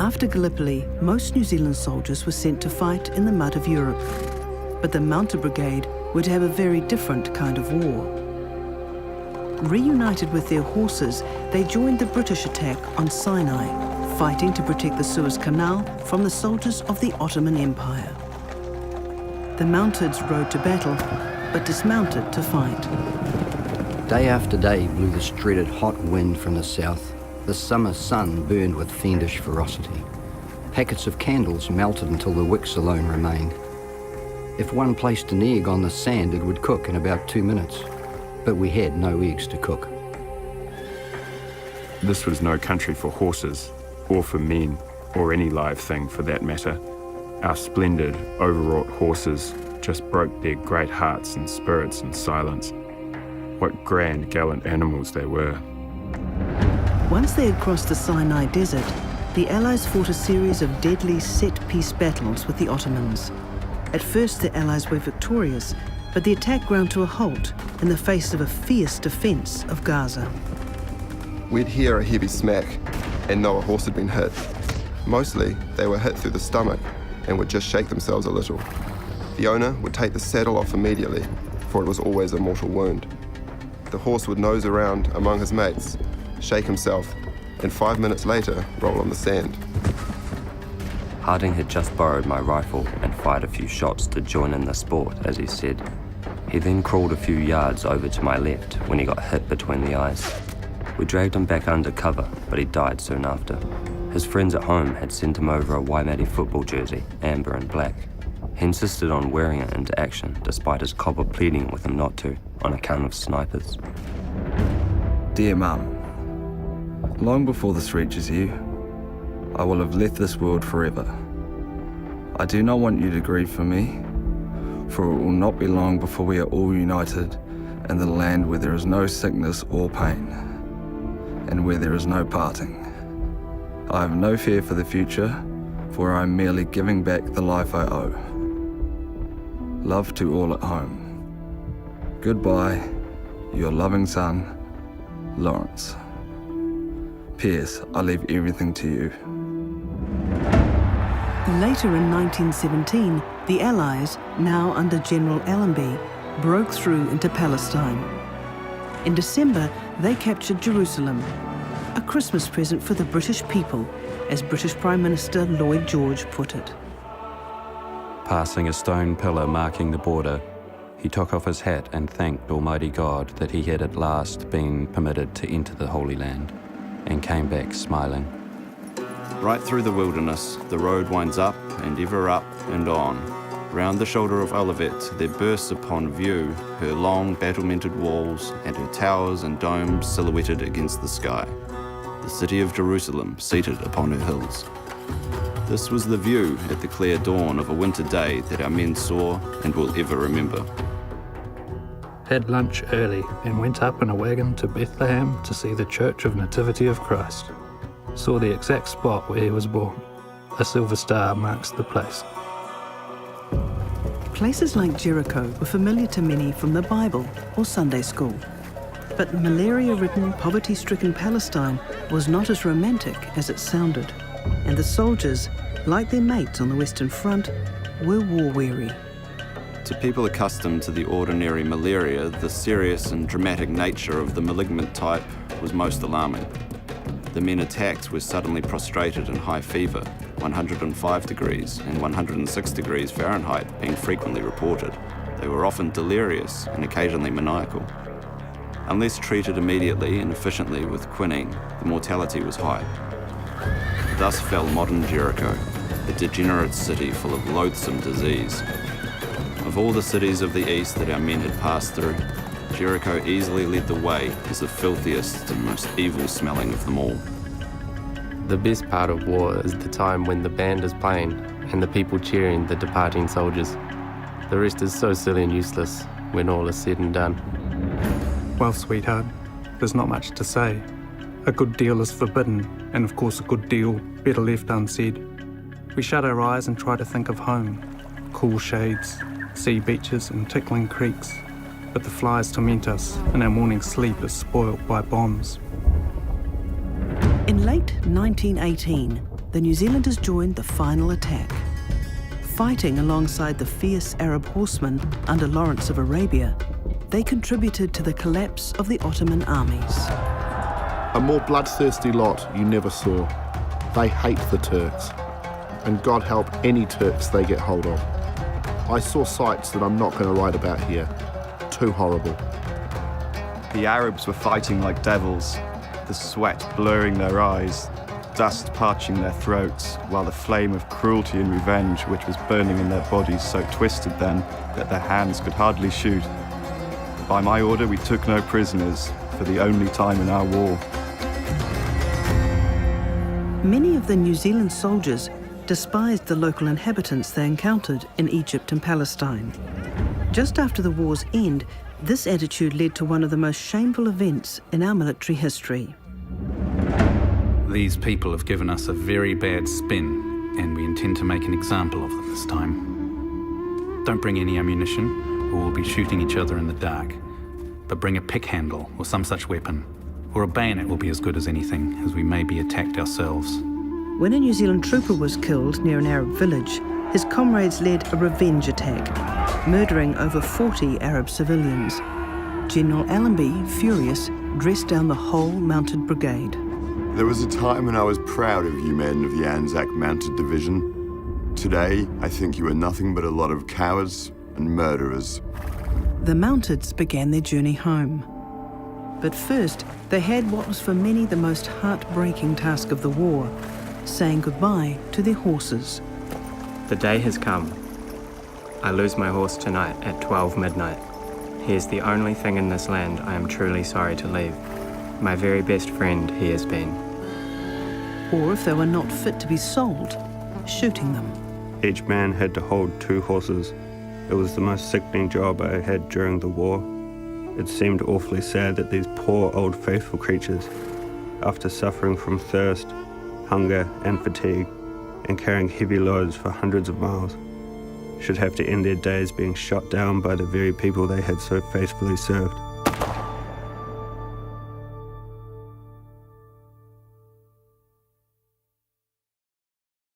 After Gallipoli, most New Zealand soldiers were sent to fight in the mud of Europe. But the Mounted Brigade were to have a very different kind of war. Reunited with their horses, they joined the British attack on Sinai, fighting to protect the Suez Canal from the soldiers of the Ottoman Empire. The Mounted rode to battle, but dismounted to fight. Day after day blew this dreaded hot wind from the south. The summer sun burned with fiendish ferocity. Packets of candles melted until the wicks alone remained. If one placed an egg on the sand, it would cook in about 2 minutes. But we had no eggs to cook. This was no country for horses, or for men, or any live thing for that matter. Our splendid, overwrought horses just broke their great hearts and spirits in silence. What grand, gallant animals they were. Once they had crossed the Sinai Desert, the Allies fought a series of deadly set-piece battles with the Ottomans. At first, the Allies were victorious, but the attack ground to a halt in the face of a fierce defence of Gaza. We'd hear a heavy smack and know a horse had been hit. Mostly, they were hit through the stomach and would just shake themselves a little. The owner would take the saddle off immediately, for it was always a mortal wound. The horse would nose around among his mates, shake himself, and 5 minutes later, roll on the sand. Harding had just borrowed my rifle and fired a few shots to join in the sport, as he said. He then crawled a few yards over to my left when he got hit between the eyes. We dragged him back under cover, but he died soon after. His friends at home had sent him over a Waimate football jersey, amber and black. He insisted on wearing it into action, despite his copper pleading with him not to, on account of snipers. Dear Mum, long before this reaches you, I will have left this world forever. I do not want you to grieve for me, for it will not be long before we are all united in the land where there is no sickness or pain, and where there is no parting. I have no fear for the future, for I am merely giving back the life I owe. Love to all at home. Goodbye, your loving son, Lawrence. P.S. I leave everything to you. Later in 1917, the Allies, now under General Allenby, broke through into Palestine. In December, they captured Jerusalem, a Christmas present for the British people, as British Prime Minister Lloyd George put it. Passing a stone pillar marking the border, he took off his hat and thanked Almighty God that he had at last been permitted to enter the Holy Land, and came back smiling. Right through the wilderness, the road winds up and ever up and on. Round the shoulder of Olivet, there bursts upon view her long battlemented walls and her towers and domes silhouetted against the sky. The city of Jerusalem seated upon her hills. This was the view at the clear dawn of a winter day that our men saw and will ever remember. Had lunch early and went up in a wagon to Bethlehem to see the Church of Nativity of Christ. Saw the exact spot where he was born. A silver star marks the place. Places like Jericho were familiar to many from the Bible or Sunday school. But malaria-ridden, poverty-stricken Palestine was not as romantic as it sounded, and the soldiers, like their mates on the Western Front, were war-weary. To people accustomed to the ordinary malaria, the serious and dramatic nature of the malignant type was most alarming. The men attacked were suddenly prostrated in high fever, 105 degrees and 106 degrees Fahrenheit being frequently reported. They were often delirious and occasionally maniacal. Unless treated immediately and efficiently with quinine, the mortality was high. Thus fell modern Jericho, a degenerate city full of loathsome disease. Of all the cities of the East that our men had passed through, Jericho easily led the way as the filthiest and most evil-smelling of them all. The best part of war is the time when the band is playing and the people cheering the departing soldiers. The rest is so silly and useless when all is said and done. Well, sweetheart, there's not much to say. A good deal is forbidden, and of course a good deal better left unsaid. We shut our eyes and try to think of home. Cool shades, sea beaches and tickling creeks. But the flies torment us, and our morning sleep is spoilt by bombs. In late 1918, the New Zealanders joined the final attack. Fighting alongside the fierce Arab horsemen under Lawrence of Arabia, they contributed to the collapse of the Ottoman armies. A more bloodthirsty lot you never saw. They hate the Turks, and God help any Turks they get hold of. I saw sights that I'm not going to write about here. Too horrible. The Arabs were fighting like devils, the sweat blurring their eyes, dust parching their throats, while the flame of cruelty and revenge which was burning in their bodies so twisted then that their hands could hardly shoot. By my order, we took no prisoners for the only time in our war. Many of the New Zealand soldiers despised the local inhabitants they encountered in Egypt and Palestine. Just after the war's end, this attitude led to one of the most shameful events in our military history. These people have given us a very bad spin, and we intend to make an example of them this time. Don't bring any ammunition, or we'll be shooting each other in the dark. But bring a pick handle or some such weapon, or a bayonet will be as good as anything, as we may be attacked ourselves. When a New Zealand trooper was killed near an Arab village, his comrades led a revenge attack, murdering over 40 Arab civilians. General Allenby, furious, dressed down the whole mounted brigade. There was a time when I was proud of you men of the Anzac Mounted Division. Today, I think you are nothing but a lot of cowards and murderers. The Mounteds began their journey home. But first, they had what was for many the most heartbreaking task of the war, saying goodbye to their horses. The day has come. I lose my horse tonight at 12 midnight. He is the only thing in this land I am truly sorry to leave. My very best friend he has been. Or if they were not fit to be sold, shooting them. Each man had to hold 2 horses. It was the most sickening job I had during the war. It seemed awfully sad that these poor old faithful creatures, after suffering from thirst, hunger and fatigue, and carrying heavy loads for hundreds of miles, should have to end their days being shot down by the very people they had so faithfully served.